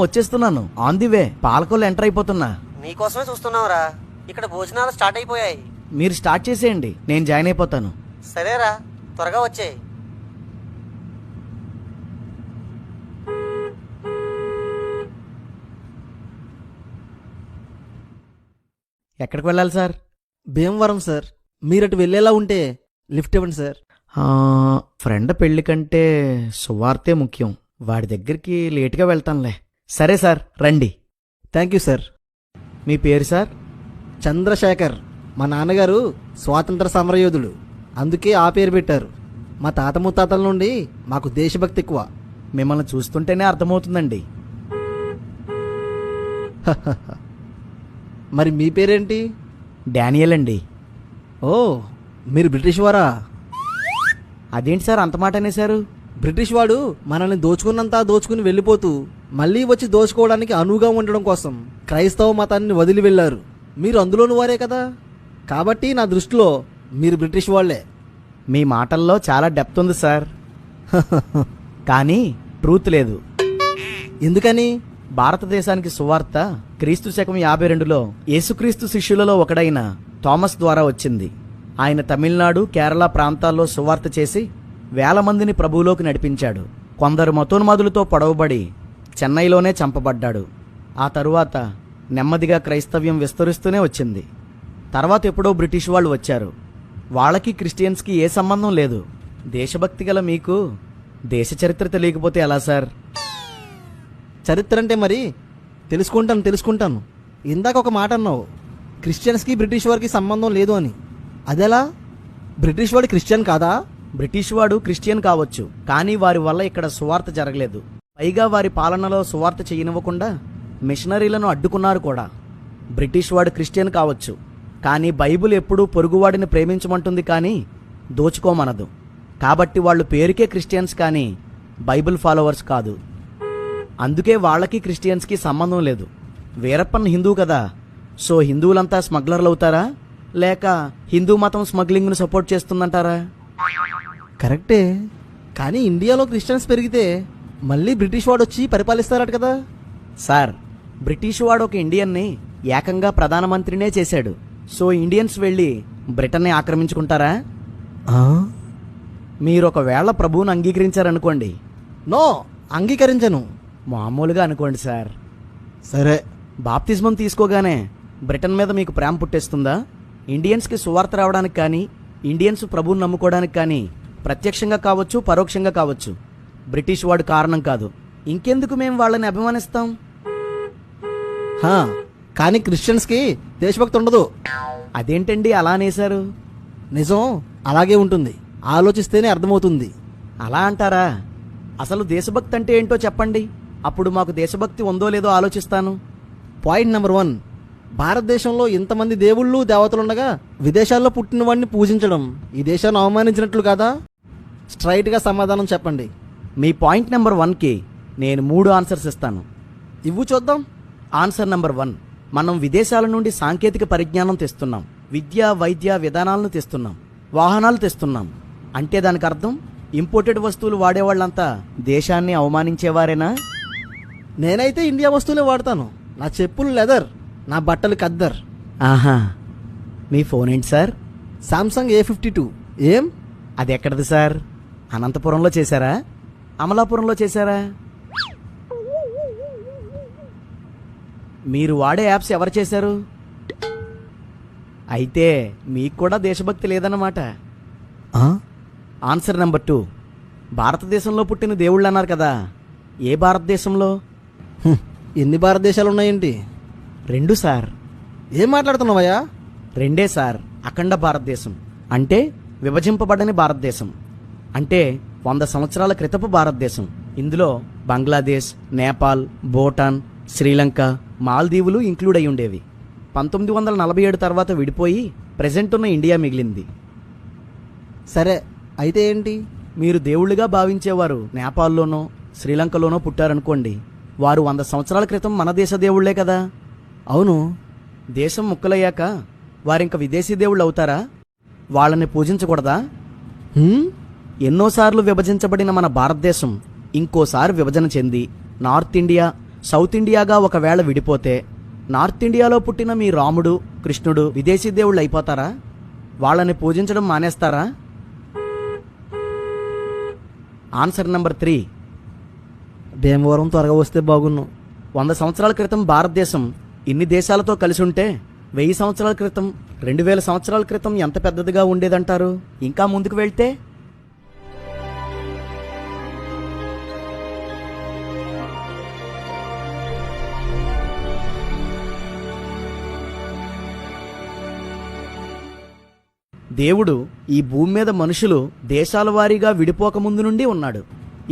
వచ్చేస్తున్నాను. On the way. Palakollu enter అయిపోతున్నా. నీకోసమే చూస్తున్నావురా. ఇక్కడ భోజనాలు స్టార్ట్ అయిపోయాయి. మీరు స్టార్ట్ చేసేయండి, నేను జాయిన్ అయిపోతాను. సరేరా, త్వరగా వచ్చేయ్. ఎక్కడికి వెళ్ళాలి సార్? భీమవరం సార్. మీరటు వెళ్ళేలా ఉంటే లిఫ్ట్ ఇవ్వండి సార్. ఫ్రెండ్ పెళ్లి కంటే సువార్తే ముఖ్యం. వాడి దగ్గరికి లేటుగా వెళ్తానులే. సరే సార్, రండి. Thank you sir. మీ పేరు సార్? చంద్రశేఖర్. మా నాన్నగారు స్వాతంత్ర సమరయోధుడు, అందుకే ఆ పేరు పెట్టారు. మా తాత ముత్తాతల నుండి మాకు దేశభక్తి ఎక్కువ. మిమ్మల్ని చూస్తుంటేనే అర్థమవుతుందండి. మరి మీ పేరేంటి? డానియల్ అండి. ఓ, మీరు బ్రిటిష్ వారా? అదేంటి సార్ అంత మాట అనేశారు? బ్రిటిష్ వాడు మనల్ని దోచుకున్నంతా దోచుకుని వెళ్ళిపోతూ మళ్ళీ వచ్చి దోచుకోవడానికి అనువుగా ఉండడం కోసం క్రైస్తవ మతాన్ని వదిలి వెళ్లారు. మీరు అందులోని వారే కదా, కాబట్టి నా దృష్టిలో మీరు బ్రిటిష్ వాళ్లే. మీ మాటల్లో చాలా డెప్త్ ఉంది సార్. కానీ ట్రూత్ లేదు. ఎందుకని? భారతదేశానికి సువార్త క్రీస్తు శకం 52లో యేసుక్రీస్తు శిష్యులలో ఒకడైన థామస్ ద్వారా వచ్చింది. ఆయన తమిళనాడు, కేరళ ప్రాంతాల్లో సువార్త చేసి వేల మందిని ప్రభువులోకి నడిపించాడు. కొందరు మతోన్మాదులతో పొడవబడి చెన్నైలోనే చంపబడ్డాడు. ఆ తరువాత నెమ్మదిగా క్రైస్తవ్యం విస్తరిస్తూనే వచ్చింది. తర్వాత ఎప్పుడో బ్రిటిష్ వాళ్ళు వచ్చారు. వాళ్ళకి క్రిస్టియన్స్కి ఏ సంబంధం లేదు. దేశభక్తి గల మీకు దేశ చరిత్ర తెలియకపోతే ఎలా సార్? చరిత్ర అంటే మరి తెలుసుకుంటాను. ఇందాక ఒక మాట అన్నావు, క్రిస్టియన్స్కి బ్రిటిష్ వారికి సంబంధం లేదు అని. అదెలా? బ్రిటిష్ వాడు క్రిస్టియన్ కాదా? బ్రిటిష్ వాడు క్రిస్టియన్ కావచ్చు, కానీ వారి వల్ల ఇక్కడ సువార్త జరగలేదు. పైగా వారి పాలనలో సువార్త చేయనివ్వకుండా మిషనరీలను అడ్డుకున్నారు కూడా. బ్రిటిష్ వాడు క్రిస్టియన్ కావచ్చు, కానీ బైబిల్ ఎప్పుడూ పొరుగువాడిని ప్రేమించమంటుంది, కానీ దోచుకోమనదు. కాబట్టి వాళ్ళు పేరుకే క్రిస్టియన్స్, కానీ బైబిల్ ఫాలోవర్స్ కాదు. అందుకే వాళ్ళకి క్రిస్టియన్స్కి సంబంధం లేదు. వీరప్పన్ హిందూ కదా, సో హిందువులంతా స్మగ్లర్లు అవుతారా, లేక హిందూ మతం స్మగ్లింగ్ను సపోర్ట్ చేస్తుందంటారా? కరెక్టే, కానీ ఇండియాలో క్రిస్టియన్స్ పెరిగితే మళ్ళీ బ్రిటిష్ వాడు వచ్చి పరిపాలిస్తారట కదా. సార్, బ్రిటిష్ వాడు ఒక ఇండియన్ని ఏకంగా ప్రధానమంత్రినే చేశాడు. సో ఇండియన్స్ వెళ్ళి బ్రిటన్ని ఆక్రమించుకుంటారా? మీరు ఒకవేళ ప్రభువును అంగీకరించారనుకోండి. నో, అంగీకరించను. మామూలుగా అనుకోండి సార్. సరే. బాప్తిజమం తీసుకోగానే బ్రిటన్ మీద మీకు ప్రేమ పుట్టేస్తుందా? ఇండియన్స్కి సువార్త రావడానికి కానీ, ఇండియన్స్ ప్రభువుని నమ్ముకోవడానికి కానీ ప్రత్యక్షంగా కావచ్చు, పరోక్షంగా కావచ్చు, బ్రిటిష్ వాడు కారణం కాదు. ఇంకెందుకు మేము వాళ్ళని అభిమానిస్తాం? కానీ క్రిస్టియన్స్కి దేశభక్తి ఉండదు. అదేంటండి అలా అనేశారు? నిజం అలాగే ఉంటుంది, ఆలోచిస్తేనే అర్థమవుతుంది. అలా అంటారా? అసలు దేశభక్తి అంటే ఏంటో చెప్పండి, అప్పుడు మాకు దేశభక్తి ఉందో లేదో ఆలోచిస్తాను. పాయింట్ నెంబర్ 1, భారతదేశంలో ఇంతమంది దేవుళ్ళు దేవతలుండగా విదేశాల్లో పుట్టిన వాడిని పూజించడం ఈ దేశాన్ని అవమానించినట్లు కాదా? స్ట్రైట్గా సమాధానం చెప్పండి. మీ పాయింట్ నెంబర్ 1కి నేను 3 ఆన్సర్స్ ఇస్తాను. ఇవ్వు చూద్దాం. ఆన్సర్ నెంబర్ 1, మనం విదేశాల నుండి సాంకేతిక పరిజ్ఞానం తెస్తున్నాం, విద్య, వైద్య విధానాలను తెస్తున్నాం, వాహనాలు తెస్తున్నాం. అంటే దానికి అర్థం ఇంపోర్టెడ్ వస్తువులు వాడేవాళ్ళంతా దేశాన్ని అవమానించేవారేనా? నేనైతే ఇండియా వస్తువులే వాడతాను. నా చెప్పులు లెదర్, నా బట్టలు ఖద్దర్. ఆహా, మీ ఫోన్ ఏంటి సార్? Samsung A52. ఏం? అది ఎక్కడిది సార్? అనంతపురంలో చేశారా, అమలాపురంలో చేశారా? మీరు వాడే యాప్స్ ఎవరు చేశారు? అయితే మీకు కూడా దేశభక్తి లేదన్నమాట. ఆన్సర్ నెంబర్ 2, భారతదేశంలో పుట్టిన దేవుళ్ళు అన్నారు కదా, ఏ భారతదేశంలో? ఎన్ని భారతదేశాలు ఉన్నాయేంటి? 2 సార్. ఏం మాట్లాడుతున్నావయ్యా? 2 సార్. అఖండ భారతదేశం అంటే విభజింపబడని భారతదేశం, అంటే 100 సంవత్సరాల క్రితపు భారతదేశం. ఇందులో బంగ్లాదేశ్, నేపాల్, భూటాన్, శ్రీలంక, మాల్దీవులు ఇంక్లూడ్ అయి ఉండేవి. 1947 తర్వాత విడిపోయి ప్రెజెంట్ ఉన్న ఇండియా మిగిలింది. సరే, అయితే ఏంటి? మీరు దేవుళ్ళుగా భావించేవారు నేపాల్లోనో శ్రీలంకలోనో పుట్టారనుకోండి, వారు 100 సంవత్సరాల క్రితం మన దేశ దేవుళ్లే కదా. అవును. దేశం ముక్కలయ్యాక వారింక విదేశీ దేవుళ్ళు అవుతారా? వాళ్ళని పూజించకూడదా? ఎన్నోసార్లు విభజించబడిన మన భారతదేశం ఇంకోసారి విభజన చెంది నార్త్ ఇండియా, సౌత్ ఇండియాగా ఒకవేళ విడిపోతే నార్త్ ఇండియాలో పుట్టిన మీ రాముడు కృష్ణుడు విదేశీ దేవుళ్ళు అయిపోతారా? వాళ్ళని పూజించడం మానేస్తారా? Answer number 3. భీమవరం త్వరగా వస్తే బాగున్ను. 100 సంవత్సరాల క్రితం భారతదేశం ఇన్ని దేశాలతో కలిసి ఉంటే 1000 సంవత్సరాల క్రితం 2000 సంవత్సరాల క్రితం ఎంత పెద్దదిగా ఉండేదంటారు? ఇంకా ముందుకు వెళ్తే దేవుడు ఈ భూమి మీద మనుషులు దేశాల వారీగా విడిపోక ముందు నుండి ఉన్నాడు.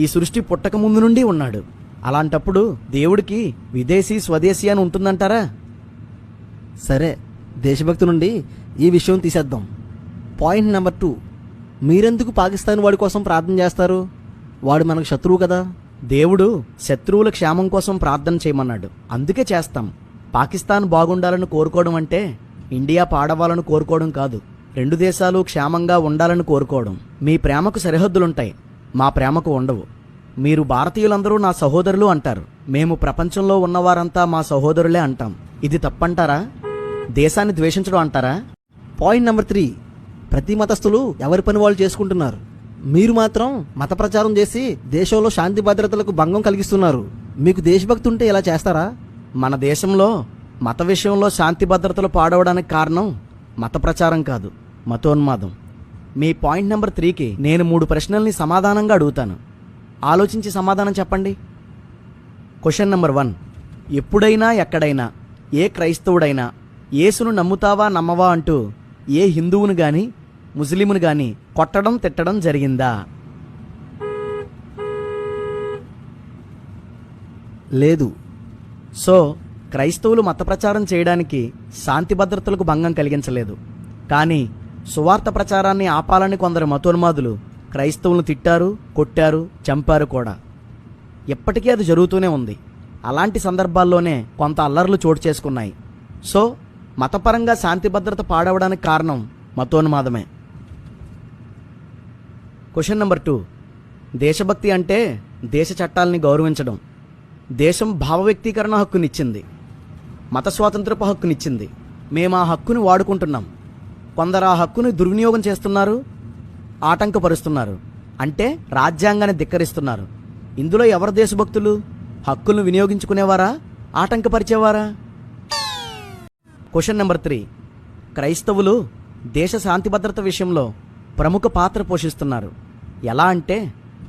ఈ సృష్టి పుట్టక ముందు నుండి ఉన్నాడు. అలాంటప్పుడు దేవుడికి విదేశీ స్వదేశీ అని ఉంటుందంటారా? సరే, దేశభక్తి నుండి ఈ విషయం తీసేద్దాం. Point number 2. మీరెందుకు పాకిస్తాన్ వాడి కోసం ప్రార్థన చేస్తారు? వాడు మనకు శత్రువు కదా. దేవుడు శత్రువుల క్షేమం కోసం ప్రార్థన చేయమన్నాడు, అందుకే చేస్తాం. పాకిస్తాన్ బాగుండాలని కోరుకోవడం అంటే ఇండియా పాడవాలని కోరుకోవడం కాదు. 2 దేశాలు క్షేమంగా ఉండాలని కోరుకోవడం. మీ ప్రేమకు సరిహద్దులుంటాయి, మా ప్రేమకు ఉండవు. మీరు భారతీయులందరూ నా సహోదరులు అంటారు, మేము ప్రపంచంలో ఉన్నవారంతా మా సహోదరులే అంటాం. ఇది తప్పంటారా? దేశాన్ని ద్వేషించడం అంటారా? Point number 3. ప్రతి మతస్థులు ఎవరి పని వాళ్ళు చేసుకుంటున్నారు. మీరు మాత్రం మత ప్రచారం చేసి దేశంలో శాంతి భద్రతలకు భంగం కలిగిస్తున్నారు. మీకు దేశభక్తి ఉంటే ఇలా చేస్తారా? మన దేశంలో మత విషయంలో శాంతి భద్రతలు పాడవడానికి కారణం మత ప్రచారం కాదు, మతోన్మాదం. మీ పాయింట్ నెంబర్ 3కి నేను 3 ప్రశ్నల్ని సమాధానంగా అడుగుతాను. ఆలోచించి సమాధానం చెప్పండి. Question number 1. ఎప్పుడైనా ఎక్కడైనా ఏ క్రైస్తవుడైనా యేసును నమ్ముతావా నమ్మవా అంటూ ఏ హిందువును గాని ముస్లింను గాని కొట్టడం తిట్టడం జరిగిందా? లేదు. సో క్రైస్తవులు మత ప్రచారం చేయడానికి శాంతి భద్రతలకు భంగం కలిగించలేదు. కానీ సువార్త ప్రచారాన్ని ఆపాలని కొందరు మతోన్మాదులు క్రైస్తవులను తిట్టారు, కొట్టారు, చంపారు కూడా. ఎప్పటికీ అది జరుగుతూనే ఉంది. అలాంటి సందర్భాల్లోనే కొంత అల్లర్లు చోటు చేసుకున్నాయి. సో మతపరంగా శాంతి భద్రత పాడవడానికి కారణం మతోన్మాదమే. Question number 2. దేశభక్తి అంటే దేశ చట్టాలని గౌరవించడం. దేశం భావ వ్యక్తీకరణ హక్కునిచ్చింది, మత స్వాతంత్రపు హక్కునిచ్చింది. మేము ఆ హక్కుని వాడుకుంటున్నాం. కొందరు ఆ హక్కుని దుర్వినియోగం చేస్తున్నారు, ఆటంకపరుస్తున్నారు. అంటే రాజ్యాంగాన్ని ధిక్కరిస్తున్నారు. ఇందులో ఎవరు దేశభక్తులు? హక్కులను వినియోగించుకునేవారా, ఆటంకపరిచేవారా? Question number 3. క్రైస్తవులు దేశ శాంతి భద్రత విషయంలో ప్రముఖ పాత్ర పోషిస్తున్నారు. ఎలా అంటే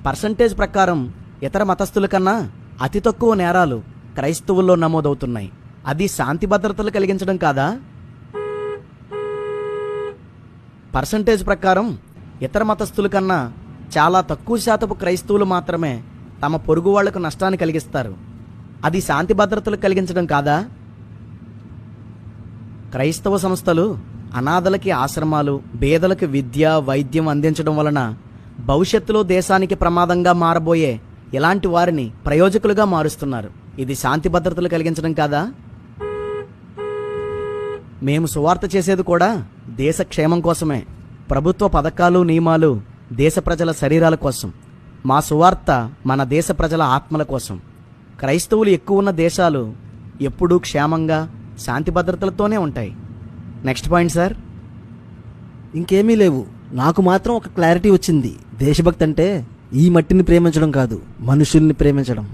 పర్సంటేజ్ ప్రకారం ఇతర మతస్థుల కన్నా అతి తక్కువ నేరాలు క్రైస్తవుల్లో నమోదవుతున్నాయి. అది శాంతి భద్రతలు కలిగించడం కాదా? పర్సంటేజ్ ప్రకారం ఇతర మతస్థుల కన్నా చాలా తక్కువ శాతపు క్రైస్తవులు మాత్రమే తమ పొరుగు వాళ్లకు నష్టాన్ని కలిగిస్తారు. అది శాంతి భద్రతలు కలిగించడం కాదా? క్రైస్తవ సంస్థలు అనాథలకి ఆశ్రమాలు, పేదలకు విద్య, వైద్యం అందించడం వలన భవిష్యత్తులో దేశానికి ప్రమాదంగా మారబోయే ఇలాంటి వారిని ప్రయోజకులుగా మారుస్తున్నారు. ఇది శాంతి భద్రతలు కలిగించడం కాదా? మేము సువార్త చేసేది కూడా దేశ క్షేమం కోసమే. ప్రభుత్వ పథకాలు, నియమాలు దేశ ప్రజల శరీరాల కోసం. మా సువార్త మన దేశ ప్రజల ఆత్మల కోసం. క్రైస్తవులు ఎక్కువ ఉన్న దేశాలు ఎప్పుడూ క్షేమంగా శాంతి భద్రతలతోనే ఉంటాయి. Next point sir. ఇంకేమీ లేవు. నాకు మాత్రం ఒక క్లారిటీ వచ్చింది. దేశభక్తి అంటే ఈ మట్టిని ప్రేమించడం కాదు, మనుషుల్ని ప్రేమించడం.